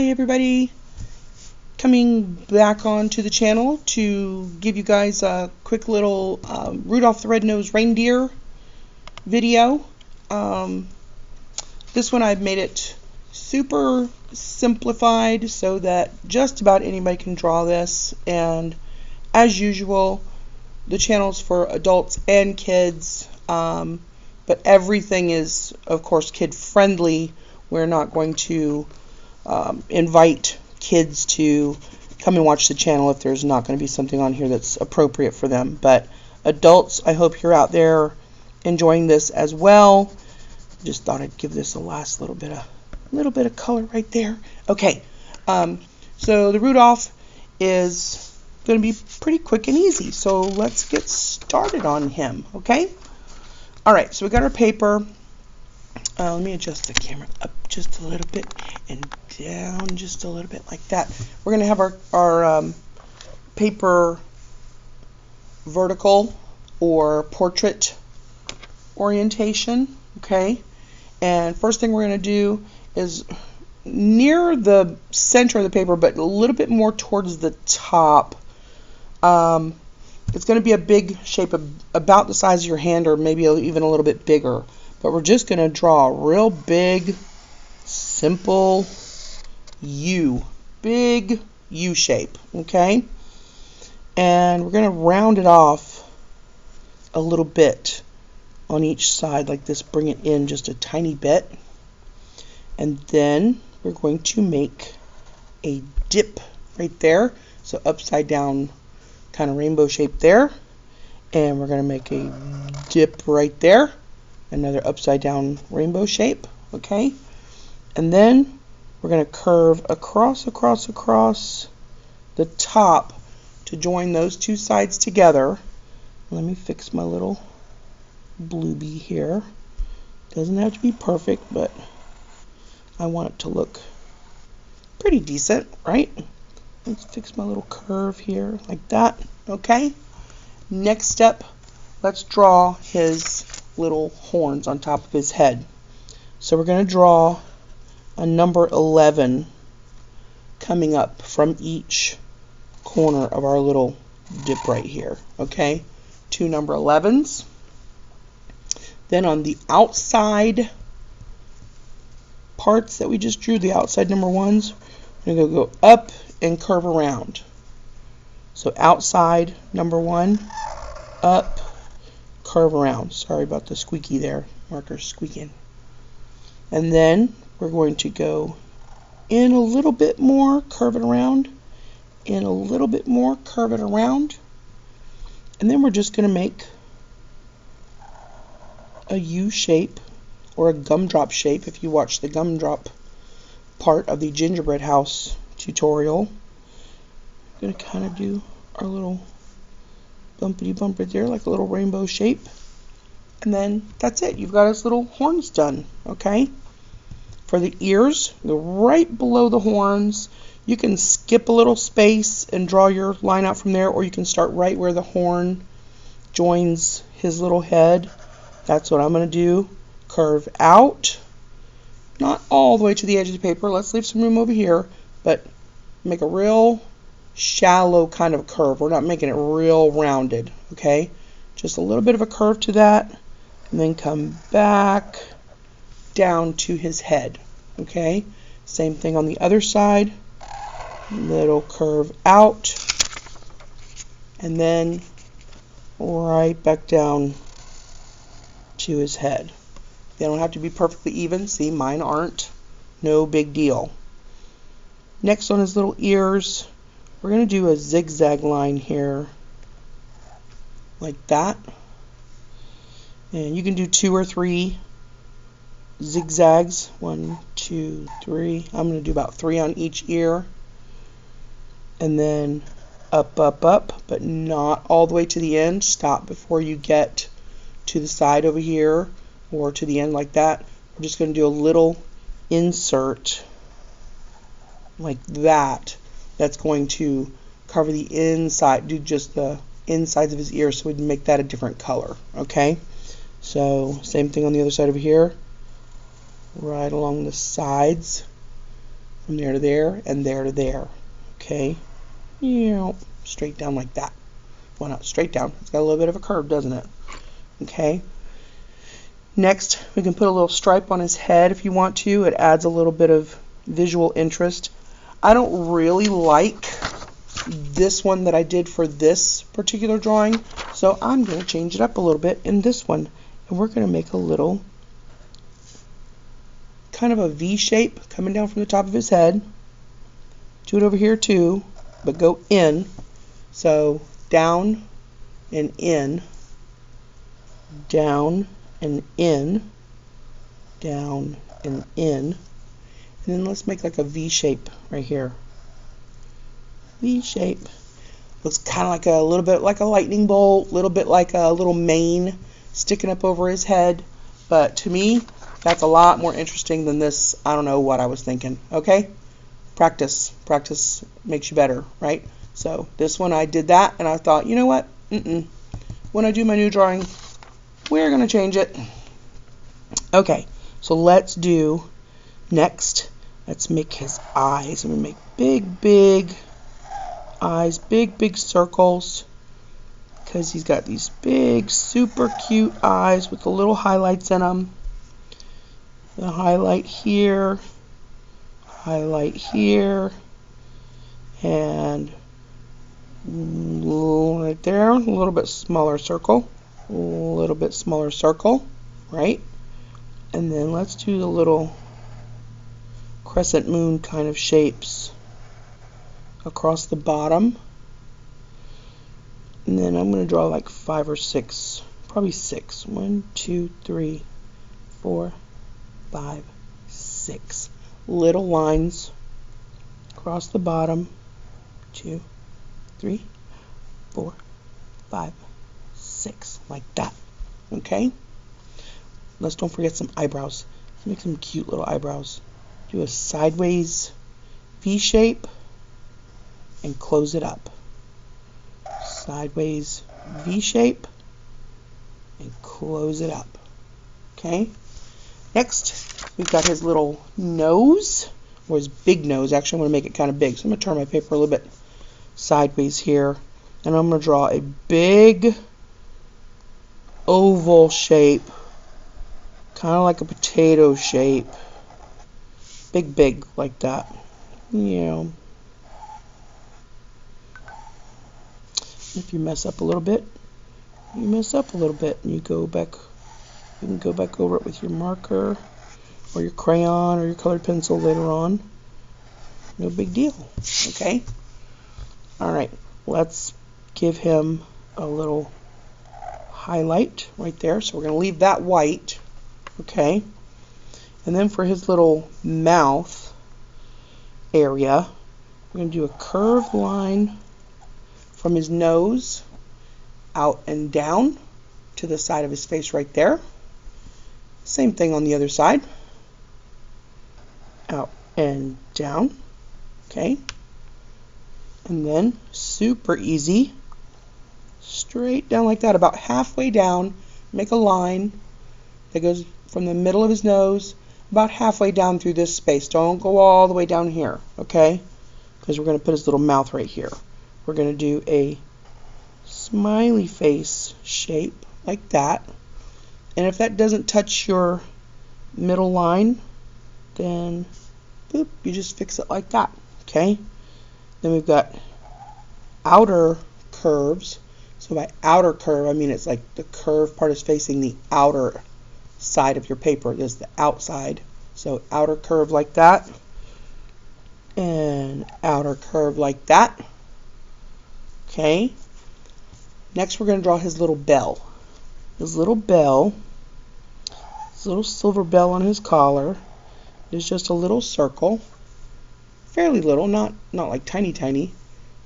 Hi everybody, coming back onto the channel to give you guys a quick little Rudolph the Red-Nosed Reindeer video. This one I've made it super simplified so that just about anybody can draw this, and as usual the channel's for adults and kids, but everything is of course kid friendly. We're not going to invite kids to come and watch the channel if there's not going to be something on here that's appropriate for them. But adults, I hope you're out there enjoying this as well. Just thought I'd give this a last little bit of color right there. Okay, so the Rudolph is going to be pretty quick and easy. So let's get started on him. Okay. All right. So we got our paper. Let me adjust the camera up just a little bit and down just a little bit like that. We're going to have our paper vertical or portrait orientation, okay? And first thing we're going to do is near the center of the paper, but a little bit more towards the top. It's going to be a big shape about the size of your hand, or maybe even a little bit bigger. But we're just going to draw a real big, simple U. Big U shape, okay? And we're going to round it off a little bit on each side like this. Bring it in just a tiny bit. And then we're going to make a dip right there. So upside down kind of rainbow shape there. And we're going to make a dip right there. Another upside down rainbow shape, okay? And then we're going to curve across the top to join those two sides together. Let me fix my little bluebee here. Doesn't have to be perfect, but I want it to look pretty decent, right? Let's fix my little curve here like that, okay? Next step, let's draw his little horns on top of his head. So we're going to draw a number 11 coming up from each corner of our little dip right here, okay? 2 number 11s. Then on the outside parts that we just drew, the outside number 1s, we're going to go up and curve around. So outside number 1, up, curve around. Sorry about the squeaky there, marker squeaking. And then we're going to go in a little bit more, curve it around, in a little bit more, curve it around, and then we're just going to make a U shape or a gumdrop shape. If you watch the gumdrop part of the gingerbread house tutorial, we're going to kind of do our little bumpity bump right there, like a little rainbow shape. And then that's it. You've got his little horns done, okay? For the ears, go right below the horns. You can skip a little space and draw your line out from there, or you can start right where the horn joins his little head. That's what I'm going to do. Curve out. Not all the way to the edge of the paper. Let's leave some room over here, but make a real shallow kind of curve. We're not making it real rounded, okay? Just a little bit of a curve to that, and then come back down to his head, okay? Same thing on the other side. Little curve out, and then right back down to his head. They don't have to be perfectly even. See, mine aren't. No big deal. Next on his little ears, we're going to do a zigzag line here like that. And you can do 2 or 3 zigzags. 1, 2, 3. I'm going to do about 3 on each ear. And then up, but not all the way to the end. Stop before you get to the side over here or to the end like that. We're just going to do a little insert like that. That's going to cover the inside, do just the insides of his ears, so we'd make that a different color, okay? So same thing on the other side over here, right along the sides, from there to there and there to there. Okay, straight down like that. Well, not straight down. It's got a little bit of a curve, doesn't it? Okay. Next, we can put a little stripe on his head if you want to. It adds a little bit of visual interest. I don't really like this one that I did for this particular drawing, so I'm going to change it up a little bit in this one. And we're going to make a little kind of a V shape coming down from the top of his head. Do it over here too, but go in. So down and in, down and in, down and in, and then let's make like a V shape right here. V shape. Looks kind of like a little bit like a lightning bolt, a little bit like a little mane sticking up over his head, but to me that's a lot more interesting than this. I don't know what I was thinking. Okay, practice makes you better, right? So this one I did that and I thought, you know what, when I do my new drawing we're going to change it. Okay, so let's do next. Let's make his eyes. I'm going to make big eyes, big circles, because he's got these big, super cute eyes with the little highlights in them. The highlight here, and right there, a little bit smaller circle. A little bit smaller circle, right? And then let's do the little crescent moon kind of shapes across the bottom. And then I'm going to draw like 5 or 6, probably 6. 1, 2, 3, 4, 5, 6 little lines across the bottom. 2, 3, 4, 5, 6, like that. Okay, let's don't forget some eyebrows. Let's make some cute little eyebrows. Do a sideways V shape and close it up. Sideways V shape and close it up. Okay, next we've got his little nose, or his big nose. Actually, I'm going to make it kind of big, so I'm going to turn my paper a little bit sideways here, and I'm going to draw a big oval shape, kind of like a potato shape, big like that. If you mess up a little bit, you mess up a little bit, and you go back. You can go back over it with your marker or your crayon or your colored pencil later on. No big deal. Okay. All right. Let's give him a little highlight right there. So we're going to leave that white. Okay. And then for his little mouth area, we're going to do a curved line from his nose out and down to the side of his face right there. Same thing on the other side. Out and down. Okay. And then super easy, straight down like that, about halfway down, make a line that goes from the middle of his nose about halfway down through this space. Don't go all the way down here, okay? Because we're going to put his little mouth right here. We're going to do a smiley face shape like that. And if that doesn't touch your middle line, then boop, you just fix it like that, okay? Then we've got outer curves. So by outer curve, I mean it's like the curved part is facing the outer side of your paper. This is the outside. So outer curve like that. And outer curve like that. Okay. Next we're going to draw his little bell. His little bell, his little silver bell on his collar is just a little circle. Fairly little, not like tiny.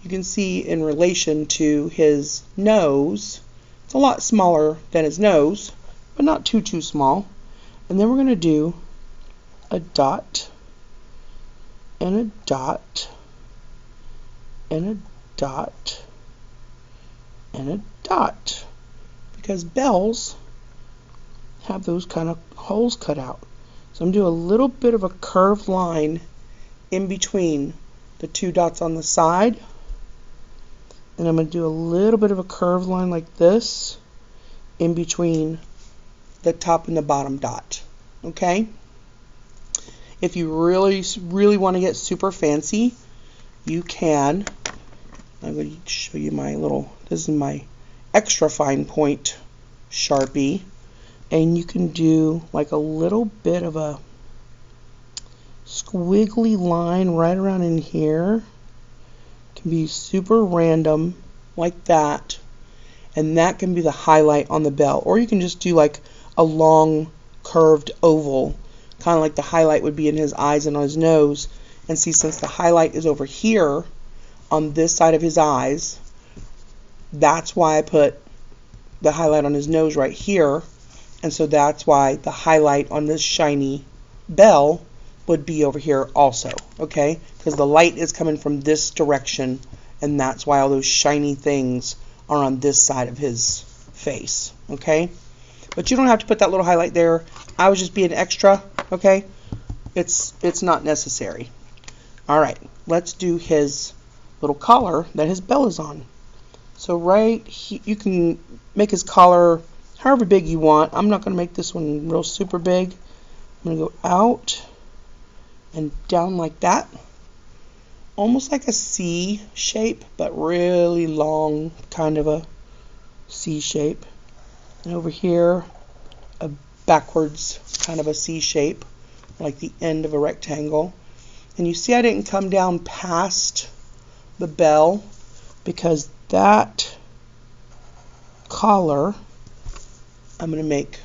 You can see in relation to his nose, it's a lot smaller than his nose, but not too small. And then we're going to do a dot, and a dot, and a dot, and a dot, because bells have those kind of holes cut out. So I'm going to do a little bit of a curved line in between the 2 dots on the side. And I'm going to do a little bit of a curved line like this in between the top and the bottom dot. Okay? If you really want to get super fancy, you can. I'm going to show you my this is my extra fine point Sharpie. And you can do like a little bit of a squiggly line right around in here. It can be super random like that. And that can be the highlight on the bell. Or you can just do like a long curved oval, kind of like the highlight would be in his eyes and on his nose. And see, since the highlight is over here on this side of his eyes, that's why I put the highlight on his nose right here. And so that's why the highlight on this shiny bell would be over here also, okay? Because the light is coming from this direction, and that's why all those shiny things are on this side of his face, okay? But you don't have to put that little highlight there. I was just being extra, okay? It's not necessary. All right, let's do his little collar that his bell is on. So right here, you can make his collar however big you want. I'm not going to make this one real super big. I'm going to go out and down like that. Almost like a C shape, but really long, kind of a C shape. And over here, a backwards kind of a C shape, like the end of a rectangle. And you see I didn't come down past the bell because that collar I'm going to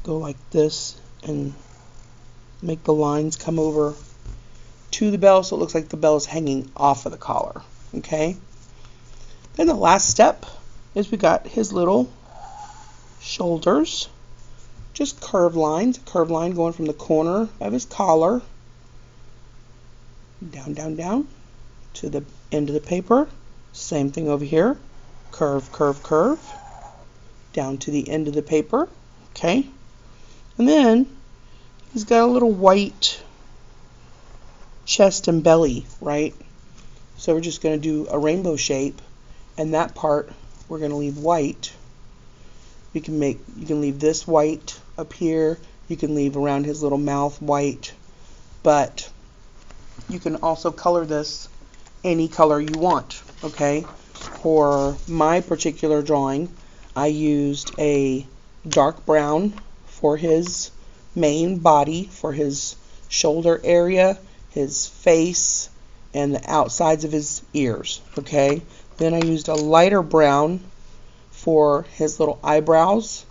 go like this and make the lines come over to the bell so it looks like the bell is hanging off of the collar. Okay? Then the last step is we got his little shoulders. Just curved lines. A curved line going from the corner of his collar down, down, down to the end of the paper. Same thing over here. Curve, curve, curve. Down to the end of the paper. Okay? And then he's got a little white chest and belly, right? So we're just going to do a rainbow shape, and that part we're going to leave white. You can leave this white up here. You can leave around his little mouth white, but you can also color this any color you want, okay? For my particular drawing, I used a dark brown for his main body, for his shoulder area, his face, and the outsides of his ears, okay? Then I used a lighter brown for his little eyebrows,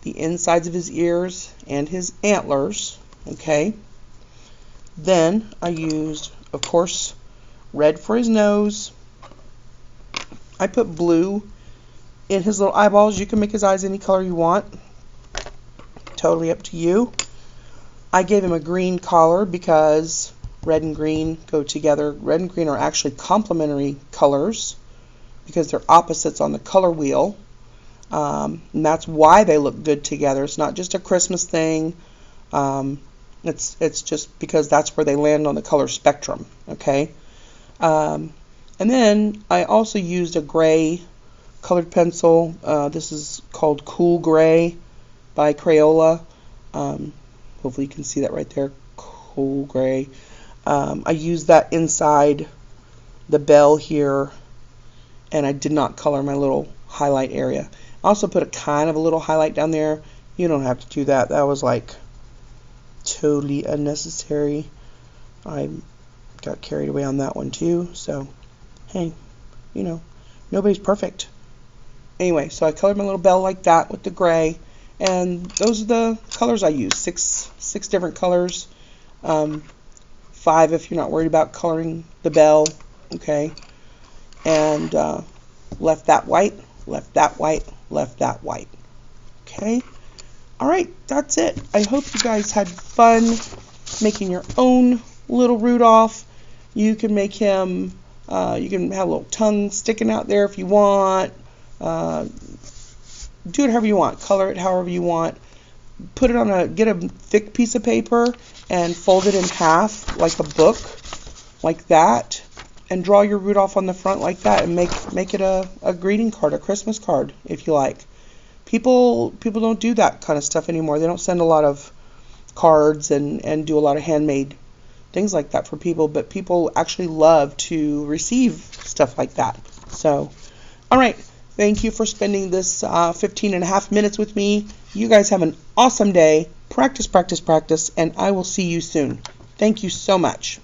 the insides of his ears, and his antlers, okay? Then I used, of course, red for his nose. I put blue in his little eyeballs. You can make his eyes any color you want. Totally up to you. I gave him a green collar because red and green go together. Red and green are actually complementary colors because they're opposites on the color wheel. And that's why they look good together. It's not just a Christmas thing. It's just because that's where they land on the color spectrum. Okay. And then I also used a gray colored pencil. This is called Cool Gray by Crayola. Hopefully you can see that right there. Cool Gray. I used that inside the bell here, and I did not color my little highlight area. I also put a kind of a little highlight down there. You don't have to do that. That was like totally unnecessary. I got carried away on that one too. So, hey, you know, nobody's perfect. Anyway, so I colored my little bell like that with the gray, and those are the colors I used. Six different colors. 5 if you're not worried about coloring the bell. Okay, and left that white, left that white, left that white. Okay. All right, that's it. I hope you guys had fun making your own little Rudolph. You can make him, you can have a little tongue sticking out there if you want. Do it however you want. Color it however you want. put it on get a thick piece of paper and fold it in half like a book, like that, and draw your Rudolph on the front like that, and make it a greeting card, a Christmas card, if you like. People don't do that kind of stuff anymore. They don't send a lot of cards and do a lot of handmade things like that for people, but people actually love to receive stuff like that. So, all right. Thank you for spending this 15 and a half minutes with me. You guys have an awesome day. Practice, practice, practice, and I will see you soon. Thank you so much.